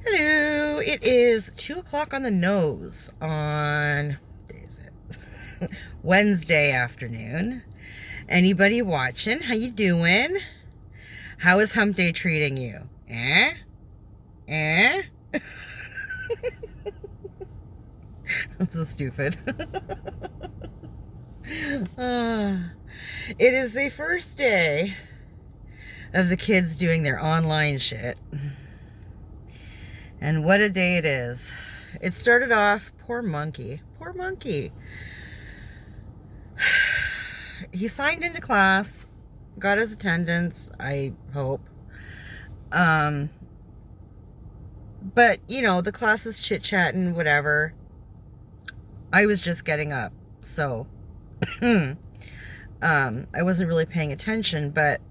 Hello, it is 2 o'clock on the nose on, what day is it? Wednesday afternoon. Anybody watching? How you doing? How is hump day treating you? Eh? Eh? I'm so stupid. It is the first day of the kids doing their online shit. And what a day it is. It started off, poor monkey. Poor monkey. He signed into class, got his attendance, I hope. But, you know, the class is chit-chatting, whatever. I was just getting up, so I wasn't really paying attention, but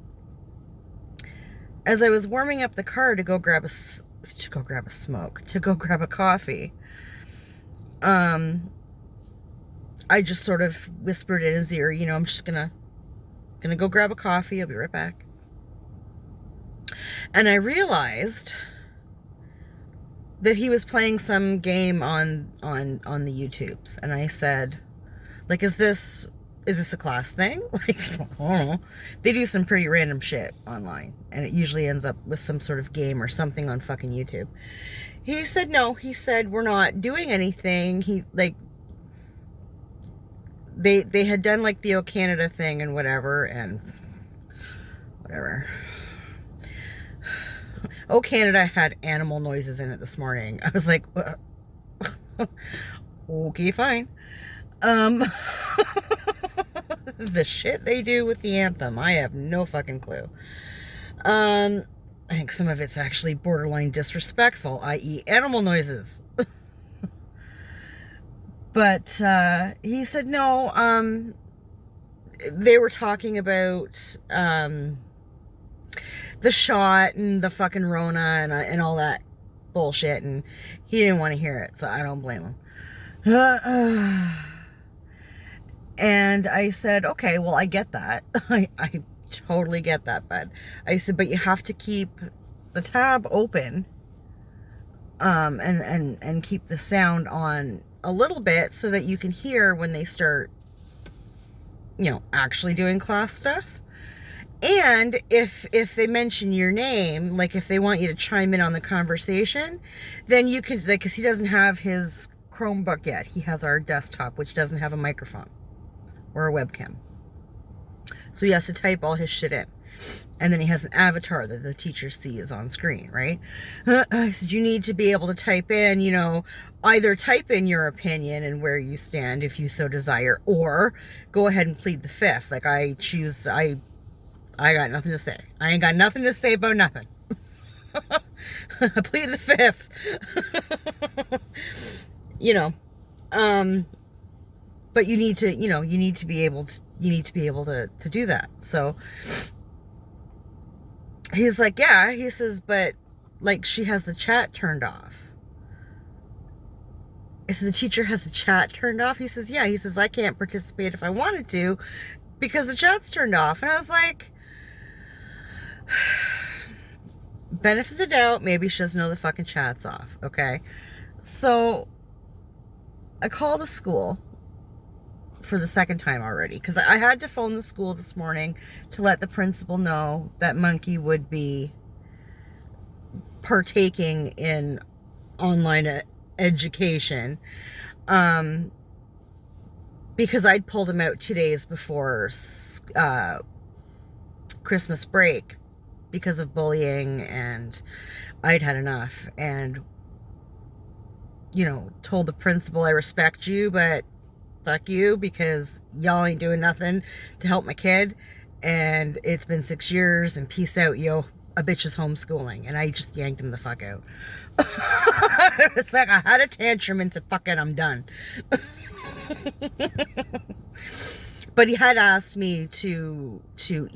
as I was warming up the car to go grab a coffee, I just sort of whispered in his ear, you know, I'm just gonna go grab a coffee, I'll be right back. And I realized that he was playing some game on the YouTubes, and I said, like, is this a class thing? Like, I don't know. They do some pretty random shit online, and it usually ends up with some sort of game or something on fucking YouTube. He said no. He said, we're not doing anything. He, like, they had done, like, the O Canada thing and whatever, and whatever. O Canada had animal noises in it this morning. I was like, okay, fine. The shit they do with the anthem, I have no fucking clue. I think some of it's actually borderline disrespectful, i.e. animal noises. But he said no. They were talking about the shot and the fucking Rona and all that bullshit, and he didn't want to hear it, so I don't blame him. And I said, okay, well, I get that. I totally get that, bud. I said, but you have to keep the tab open, and keep the sound on a little bit so that you can hear when they start, you know, actually doing class stuff. And if they mention your name, like if they want you to chime in on the conversation, then you can, like, because he doesn't have his Chromebook yet. He has our desktop, which doesn't have a microphone or a webcam. So he has to type all his shit in. And then he has an avatar that the teacher sees on screen, right? I said, you need to be able to type in, you know, either type in your opinion and where you stand if you so desire, or go ahead and plead the fifth. Like, I got nothing to say. I ain't got nothing to say about nothing. Plead the fifth. You know, but you need to, you know, you need to be able to do that. So he's like, yeah, he says, but like, she has the chat turned off. I said, the teacher has the chat turned off? He says, yeah. He says, I can't participate if I wanted to because the chat's turned off. And I was like, benefit of the doubt, maybe she doesn't know the fucking chat's off, okay? So I called the school for the second time already, because I had to phone the school this morning to let the principal know that Monkey would be partaking in online education, because I'd pulled him out 2 days before Christmas break because of bullying, and I'd had enough, and, you know, told the principal, I respect you, but fuck you, because y'all ain't doing nothing to help my kid, and it's been 6 years, and peace out, yo, a bitch is homeschooling. And I just yanked him the fuck out. It's like I had a tantrum and said, fuck it, I'm done. But he had asked me to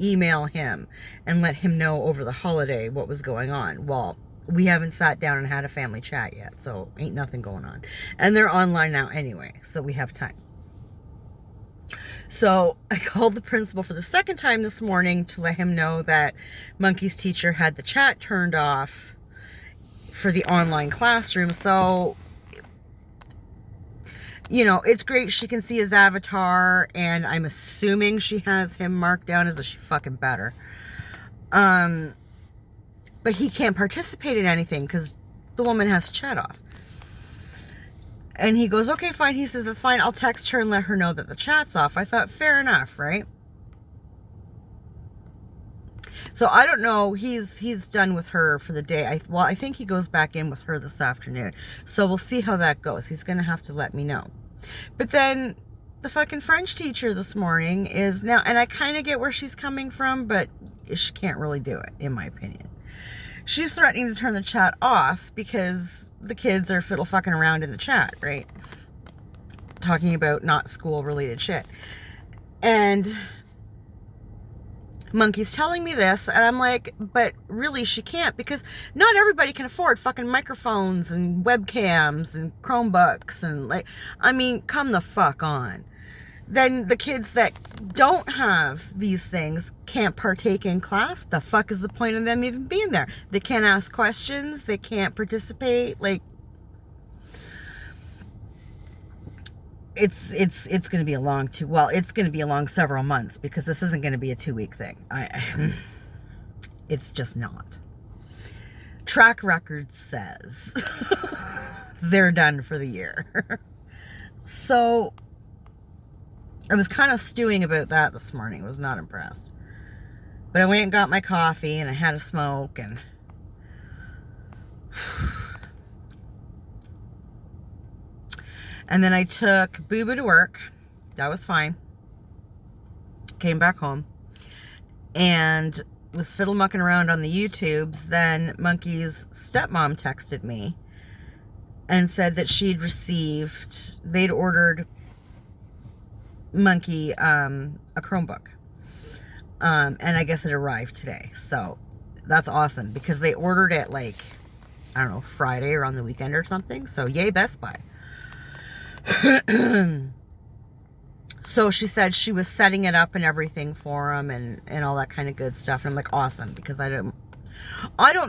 email him and let him know over the holiday what was going on. Well, we haven't sat down and had a family chat yet, so ain't nothing going on. And they're online now anyway, so we have time. So I called the principal for the second time this morning to let him know that Monkey's teacher had the chat turned off for the online classroom. So, you know, it's great she can see his avatar, and I'm assuming she has him marked down as a she fucking better. But he can't participate in anything because the woman has chat off. And he goes, okay, fine. He says, that's fine. I'll text her and let her know that the chat's off. I thought, fair enough, right? So I don't know. He's done with her for the day. I think he goes back in with her this afternoon. So we'll see how that goes. He's going to have to let me know. But then the fucking French teacher this morning is now, and I kind of get where she's coming from, but she can't really do it, in my opinion. She's threatening to turn the chat off because the kids are fiddle fucking around in the chat, right? Talking about not school related shit. And Monkey's telling me this, and I'm like, but really she can't, because not everybody can afford fucking microphones and webcams and Chromebooks and like, I mean, come the fuck on. Then the kids that don't have these things can't partake in class. The fuck is the point of them even being there? They can't ask questions. They can't participate. Like, it's going to be it's going to be a long several months, because this isn't going to be a 2-week thing. It's just not. Track record says they're done for the year. So I was kind of stewing about that this morning. I was not impressed. But I went and got my coffee, and I had a smoke, and then I took Boo Boo to work. That was fine. Came back home and was fiddle mucking around on the YouTubes. Then Monkey's stepmom texted me and said that they'd ordered Monkey a Chromebook, and I guess it arrived today. So that's awesome, because they ordered it like, I don't know, Friday or on the weekend or something. So yay, Best Buy. So she said she was setting it up and everything for them, and all that kind of good stuff. And I'm like, awesome, because I don't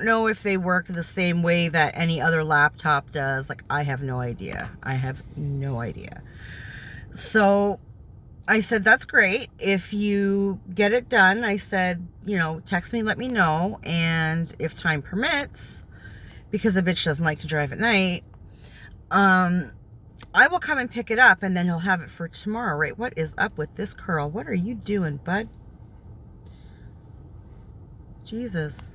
know if they work the same way that any other laptop does. Like, I have no idea. So I said, that's great. If you get it done, I said, you know, text me, let me know. And if time permits, because a bitch doesn't like to drive at night, I will come and pick it up, and then he'll have it for tomorrow, right? What is up with this curl? What are you doing, bud? Jesus.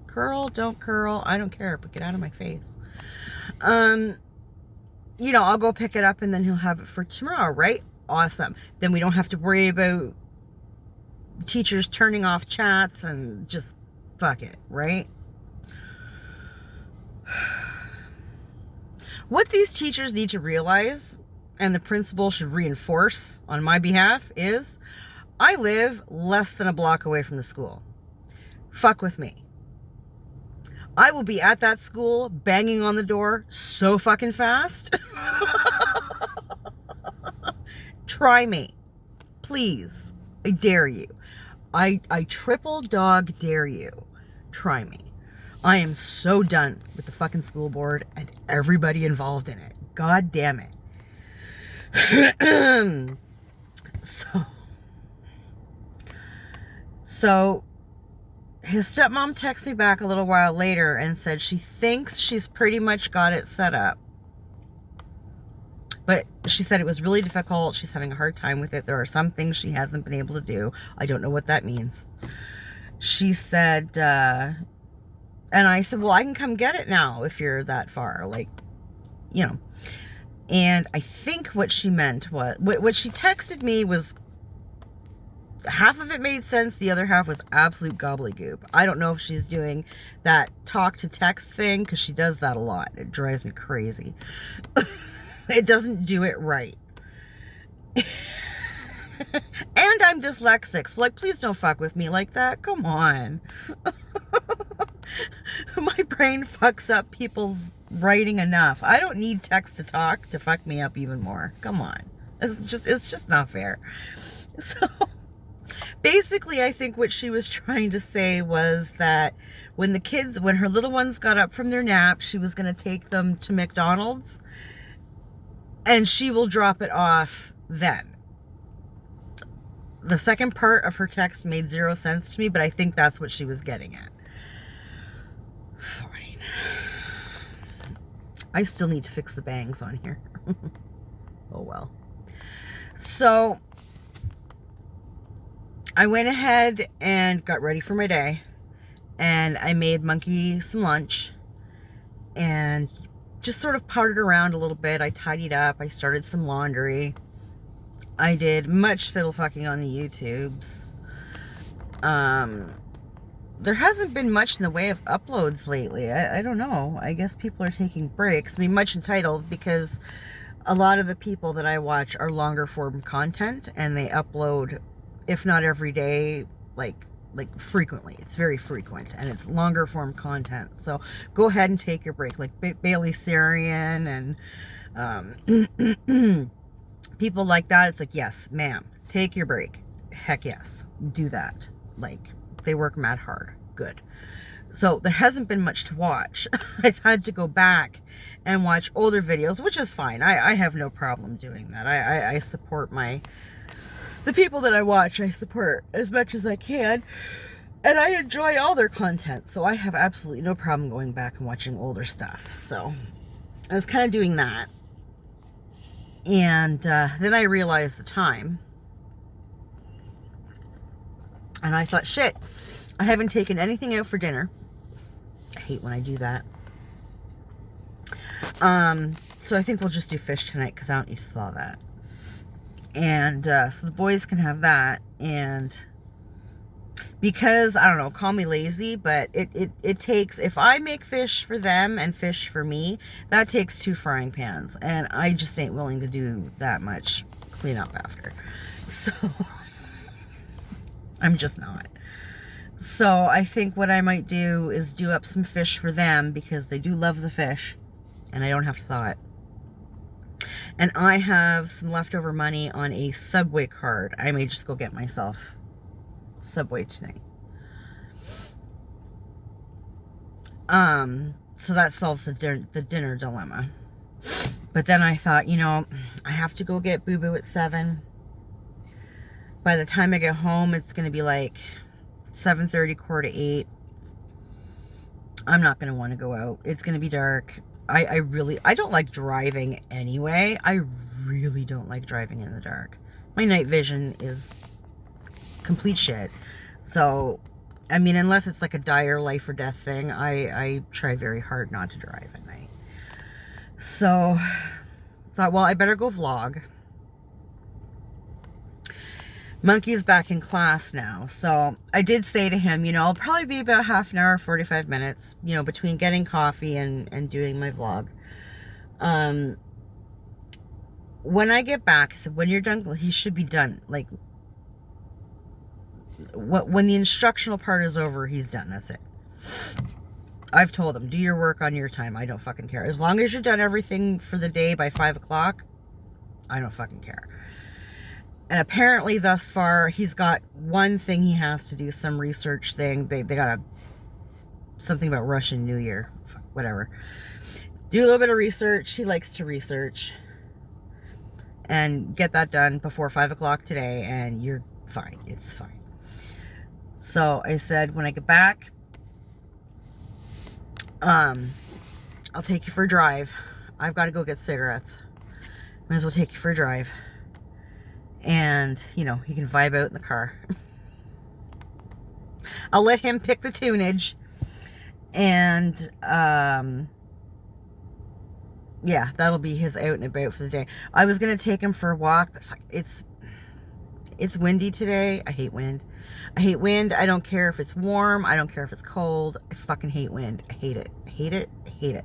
Curl, don't curl. I don't care, but get out of my face. You know, I'll go pick it up, and then he'll have it for tomorrow, right? Awesome. Then we don't have to worry about teachers turning off chats, and just fuck it, right? What these teachers need to realize, and the principal should reinforce on my behalf, is I live less than a block away from the school. Fuck with me. I will be at that school banging on the door so fucking fast. Try me. Please. I dare you. I triple dog dare you. Try me. I am so done with the fucking school board and everybody involved in it. God damn it. So his stepmom texted me back a little while later and said she thinks she's pretty much got it set up. But she said it was really difficult. She's having a hard time with it. There are some things she hasn't been able to do. I don't know what that means. She said, and I said, well, I can come get it now if you're that far. Like, you know. And I think what she meant was, what she texted me was, half of it made sense. The other half was absolute gobbledygook. I don't know if she's doing that talk to text thing, because she does that a lot. It drives me crazy. It doesn't do it right. And I'm dyslexic, so like, please don't fuck with me like that. Come on. My brain fucks up people's writing enough. I don't need text to talk to fuck me up even more. Come on. It's just not fair. So Basically, I think what she was trying to say was that when her little ones got up from their nap, she was going to take them to McDonald's and she will drop it off then. The second part of her text made 0 sense to me, but I think that's what she was getting at. Fine. I still need to fix the bangs on here. Oh well. So I went ahead and got ready for my day, and I made Monkey some lunch and just sort of potted around a little bit. I tidied up. I started some laundry. I did much fiddle fucking on the YouTubes. There hasn't been much in the way of uploads lately. I don't know. I guess people are taking breaks. I mean, much entitled, because a lot of the people that I watch are longer form content, and they upload, if not every day, like frequently. It's very frequent, and it's longer form content. So go ahead and take your break, like Bailey Sarian and people like that. It's like, yes, ma'am, take your break. Heck yes, do that. Like, they work mad hard. Good. So there hasn't been much to watch. I've had to go back and watch older videos, which is fine. I have no problem doing that. I support the people that I watch. I support as much as I can, and I enjoy all their content. So I have absolutely no problem going back and watching older stuff. So I was kind of doing that. And then I realized the time. And I thought, shit, I haven't taken anything out for dinner. I hate when I do that. So I think we'll just do fish tonight, because I don't need to thaw that. And so the boys can have that. And because, I don't know, call me lazy, but it takes, if I make fish for them and fish for me, that takes 2 frying pans. And I just ain't willing to do that much cleanup after. So I'm just not. So I think what I might do is do up some fish for them, because they do love the fish and I don't have to thaw it. And I have some leftover money on a Subway card. I may just go get myself Subway tonight. So that solves the dinner dilemma. But then I thought, you know, I have to go get Boo Boo at 7. By the time I get home, it's going to be like 7:30, 7:45. I'm not going to want to go out. It's going to be dark. I don't like driving anyway. I really don't like driving in the dark. My night vision is complete shit. So, I mean, unless it's like a dire life or death thing, I try very hard not to drive at night. So, thought, well, I better go vlog. Monkey's back in class now. So I did say to him, you know, I'll probably be about half an hour, 45 minutes, you know, between getting coffee and doing my vlog. When I get back, I said, when you're done, he should be done. Like, when the instructional part is over, he's done. That's it. I've told him, do your work on your time. I don't fucking care. As long as you're done everything for the day by 5 o'clock, I don't fucking care. And apparently thus far, he's got one thing he has to do, some research thing. They got something about Russian New Year, whatever. Do a little bit of research. He likes to research. And get that done before 5 o'clock today, and you're fine. It's fine. So I said, when I get back, I'll take you for a drive. I've got to go get cigarettes. Might as well take you for a drive. And, you know, he can vibe out in the car. I'll let him pick the tunage. And, yeah, that'll be his out and about for the day. I was going to take him for a walk, but fuck, it's windy today. I hate wind. I hate wind. I don't care if it's warm. I don't care if it's cold. I fucking hate wind. I hate it. I hate it. I hate it.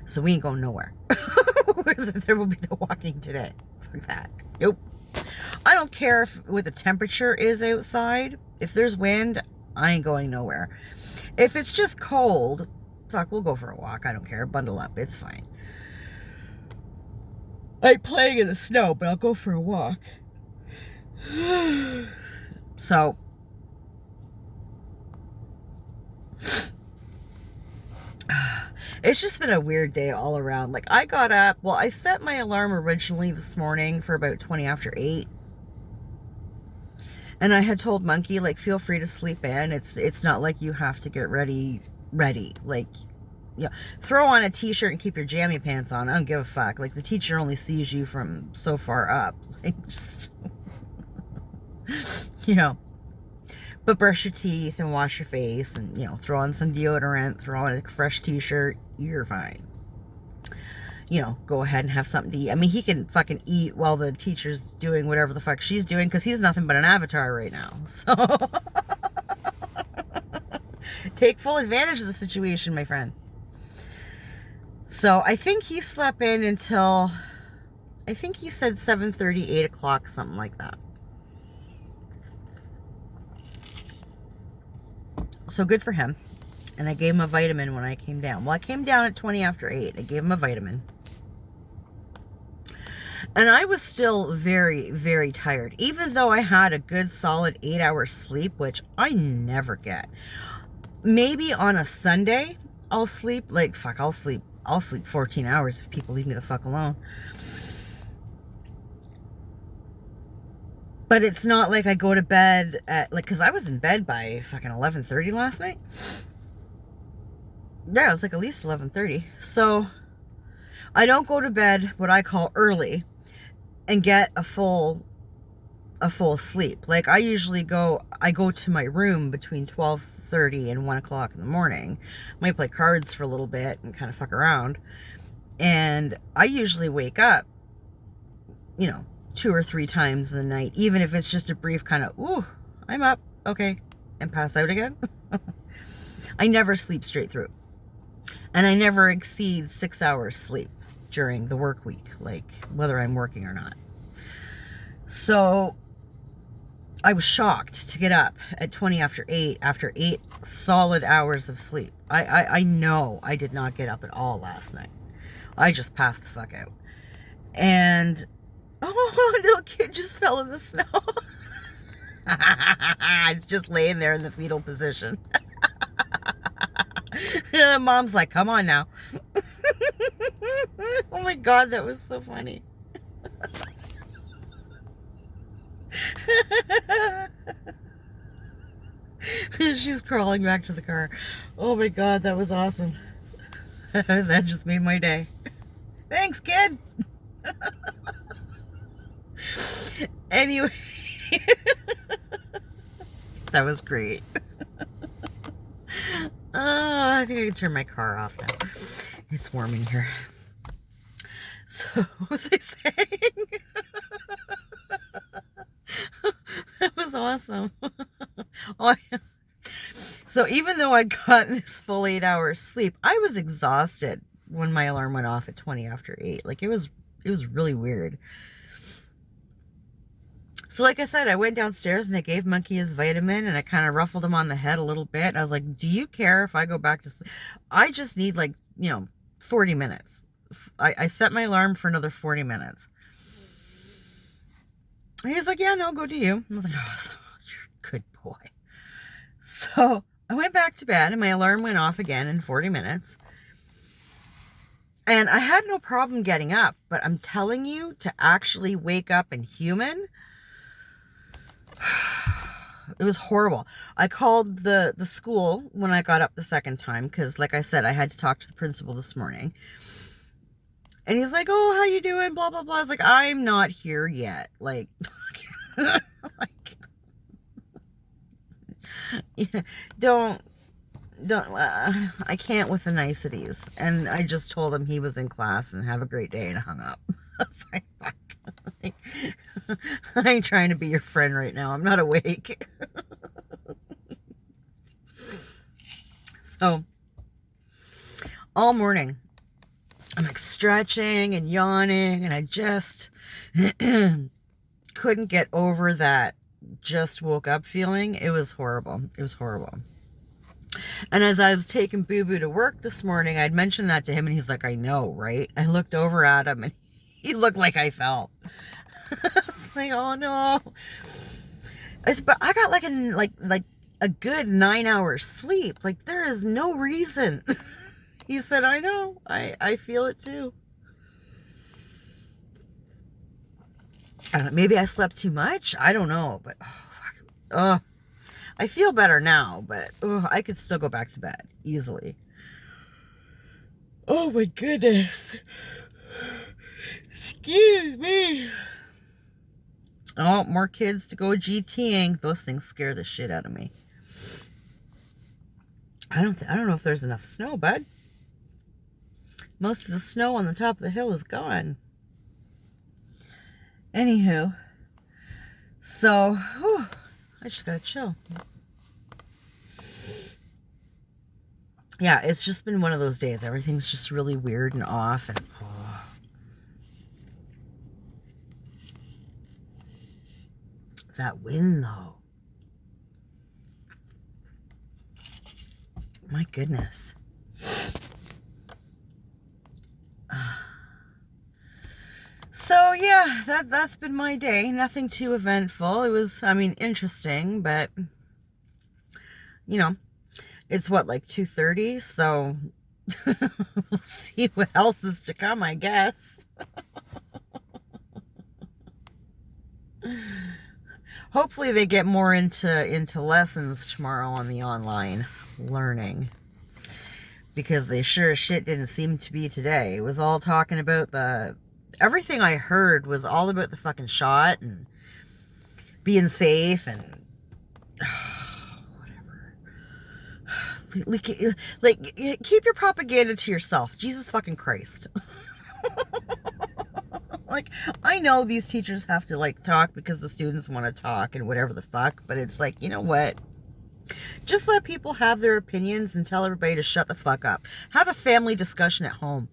So we ain't going nowhere. There will be no walking today. Fuck that. Nope. I don't care what the temperature is outside. If there's wind, I ain't going nowhere. If it's just cold, fuck, we'll go for a walk. I don't care. Bundle up. It's fine. I like playing in the snow, but I'll go for a walk. So it's just been a weird day all around. Like, I got up, well, I set my alarm originally this morning for about 20 after 8. And I had told Monkey, like, feel free to sleep in. It's not like you have to get ready. Like, yeah, throw on a t-shirt and keep your jammy pants on. I don't give a fuck. Like, the teacher only sees you from so far up. Like, just, you know. But brush your teeth and wash your face and, you know, throw on some deodorant, throw on a fresh t-shirt. You're fine. You know, go ahead and have something to eat. I mean, he can fucking eat while the teacher's doing whatever the fuck she's doing, because he's nothing but an avatar right now. So take full advantage of the situation, my friend. So I think he slept in until, I think he said 7:30, 8 o'clock, something like that. So good for him. And I gave him a vitamin when I came down. Well, I came down at 20 after 8. I gave him a vitamin. And I was still very, very tired. Even though I had a good solid 8 hours sleep, which I never get. Maybe on a Sunday, I'll sleep. Like, fuck, I'll sleep 14 hours if people leave me the fuck alone. But it's not like I go to bed at, like, because I was in bed by fucking 11:30 last night. Yeah, it was like at least 11:30. So I don't go to bed what I call early and get a full sleep. Like, I go to my room between 12:30 and 1 o'clock in the morning. Might play cards for a little bit and kind of fuck around. And I usually wake up, you know, 2 or 3 times in the night, even if it's just a brief kind of, ooh, I'm up, okay, and pass out again. I never sleep straight through. And I never exceed 6 hours sleep during the work week, like whether I'm working or not. So I was shocked to get up at 20 after 8 after 8 solid hours of sleep. I know I did not get up at all last night. I just passed the fuck out. And oh, little kid just fell in the snow. It's just laying there in the fetal position. Mom's like, come on now. Oh my God, that was so funny. She's crawling back to the car. Oh my God, that was awesome. That just made my day. Thanks, kid. Anyway, that was great. I think I can turn my car off now. It's warm in here. So, what was I saying? That was awesome. So even though I'd gotten this full 8 hours sleep, I was exhausted when my alarm went off at 20 after 8. Like, it was really weird. So like I said, I went downstairs and I gave Monkey his vitamin and I kind of ruffled him on the head a little bit. And I was like, do you care if I go back to sleep? I just need, like, 40 minutes. I set my alarm for another 40 minutes. And he's like, yeah, no, go do you. I was like, oh, you're a good boy. So I went back to bed and my alarm went off again in 40 minutes. And I had no problem getting up, but I'm telling you, to actually wake up and human, it was horrible. I called the school when I got up the second time, because like I said, I had to talk to the principal this morning. And he's like, oh, how you doing? Blah, blah, blah. I was like, I'm not here yet. Like, yeah, don't, I can't with the niceties. And I just told him he was in class and have a great day and hung up. I was like, fuck. I ain't trying to be your friend right now. I'm not awake. So, all morning, I'm like stretching and yawning, and I just couldn't get over that just woke up feeling. It was horrible. It was horrible. And as I was taking Boo Boo to work this morning, I'd mentioned that to him, and he's like, I know, right? I looked over at him, and he looked like I felt. I was like, oh no. But I got like a good 9 hours sleep. Like, there is no reason. He said, I know. I feel it too. I don't know, maybe I slept too much. I don't know, but I feel better now, but I could still go back to bed easily. Oh my goodness. Excuse me. Oh, more kids to go GTing. Those things scare the shit out of me. I don't know if there's enough snow, bud. Most of the snow on the top of the hill is gone. Anywho, so I just gotta chill. Yeah, it's just been one of those days. Everything's just really weird and off, and that wind though. My goodness. So yeah, that's been my day. Nothing too eventful. It was, I mean, interesting, but you know, it's what, like 2:30, so we'll see what else is to come, I guess. Hopefully they get more into lessons tomorrow on the online learning, because they sure as shit didn't seem to be today. It was all talking about everything I heard was all about the fucking shot and being safe and whatever. Like, keep your propaganda to yourself. Jesus fucking Christ. Like, I know these teachers have to, like, talk because the students want to talk and whatever the fuck, but it's like, you know what? Just let people have their opinions and tell everybody to shut the fuck up. Have a family discussion at home.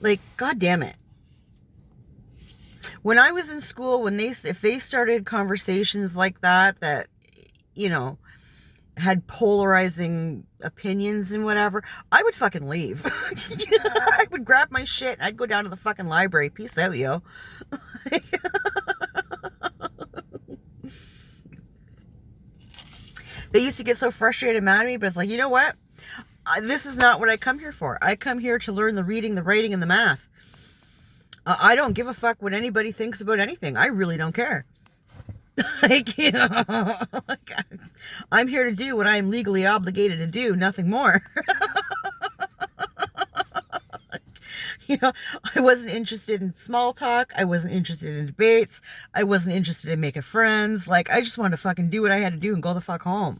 Like, God damn it. When I was in school, if they started conversations like that, you know, had polarizing opinions and whatever, I would fucking leave. I would grab my shit and I'd go down to the fucking library. Peace out, yo. They used to get so frustrated and mad at me, but it's like, you know what? This is not what I come here for. I come here to learn the reading, the writing, and the math. I don't give a fuck what anybody thinks about anything. I really don't care. Like, you know, like, I'm here to do what I am legally obligated to do, nothing more. You know, I wasn't interested in small talk. I wasn't interested in debates. I wasn't interested in making friends. Like, I just wanted to fucking do what I had to do and go the fuck home.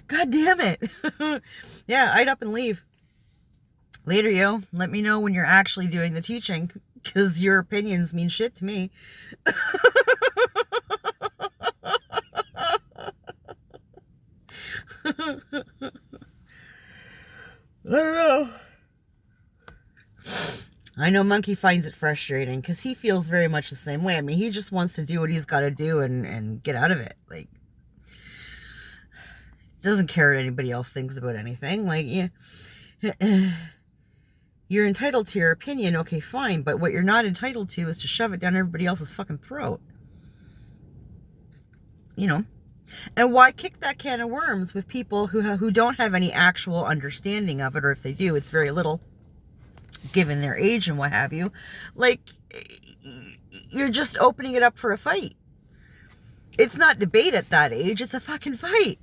God damn it. Yeah, I'd up and leave. Later, yo. Let me know when you're actually doing the teaching, because your opinions mean shit to me. I don't know. I know Monkey finds it frustrating because he feels very much the same way. I mean, he just wants to do what he's got to do and get out of it. Like, doesn't care what anybody else thinks about anything. Like, yeah, you're entitled to your opinion, okay, fine, but what you're not entitled to is to shove it down everybody else's fucking throat. You know? And why kick that can of worms with people who don't have any actual understanding of it, or if they do, it's very little, given their age and what have you. Like, you're just opening it up for a fight. It's not debate at that age, it's a fucking fight.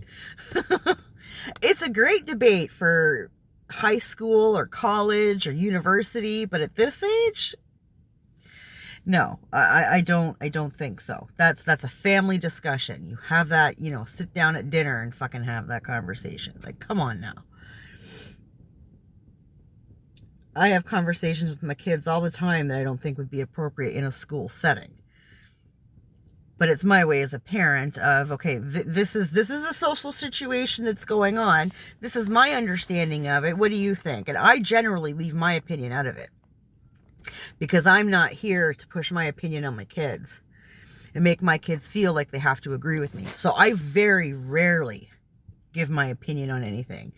It's a great debate for high school or college or university, but at this age, no, I don't think so. That's a family discussion. You have that, you know, sit down at dinner and fucking have that conversation. Like, come on now. I have conversations with my kids all the time that I don't think would be appropriate in a school setting. But it's my way as a parent of, okay, this is a social situation that's going on. This is my understanding of it. What do you think? And I generally leave my opinion out of it, because I'm not here to push my opinion on my kids and make my kids feel like they have to agree with me. So I very rarely give my opinion on anything,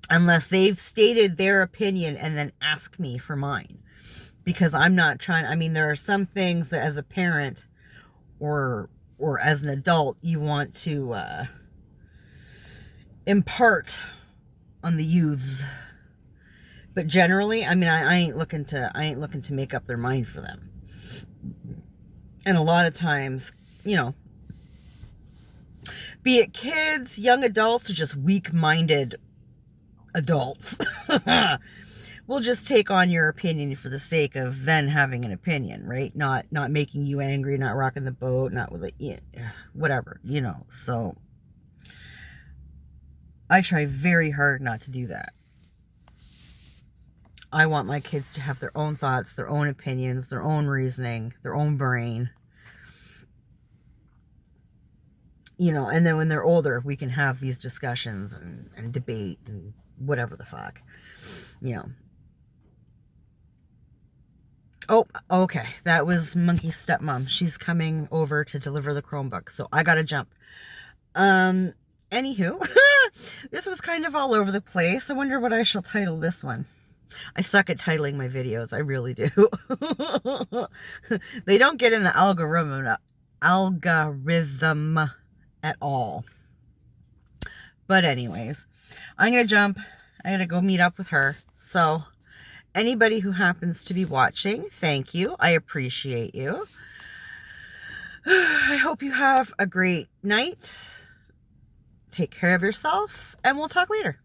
unless they've stated their opinion and then ask me for mine. because I'm not trying, I mean, there are some things that as a parent or as an adult, you want to impart on the youths. But generally, I mean, I ain't looking to make up their mind for them. And a lot of times, you know, be it kids, young adults, or just weak-minded adults, will just take on your opinion for the sake of then having an opinion, right? Not making you angry, not rocking the boat, not with it, whatever, you know. So I try very hard not to do that. I want my kids to have their own thoughts, their own opinions, their own reasoning, their own brain. You know, and then when they're older, we can have these discussions and debate and whatever the fuck, you know. Oh, okay. That was Monkey Stepmom. She's coming over to deliver the Chromebook, so I gotta jump. Anywho, this was kind of all over the place. I wonder what I shall title this one. I suck at titling my videos. I really do. They don't get in the algorithm at all. But anyways, I'm going to jump. I got to go meet up with her. So anybody who happens to be watching, thank you. I appreciate you. I hope you have a great night. Take care of yourself, and we'll talk later.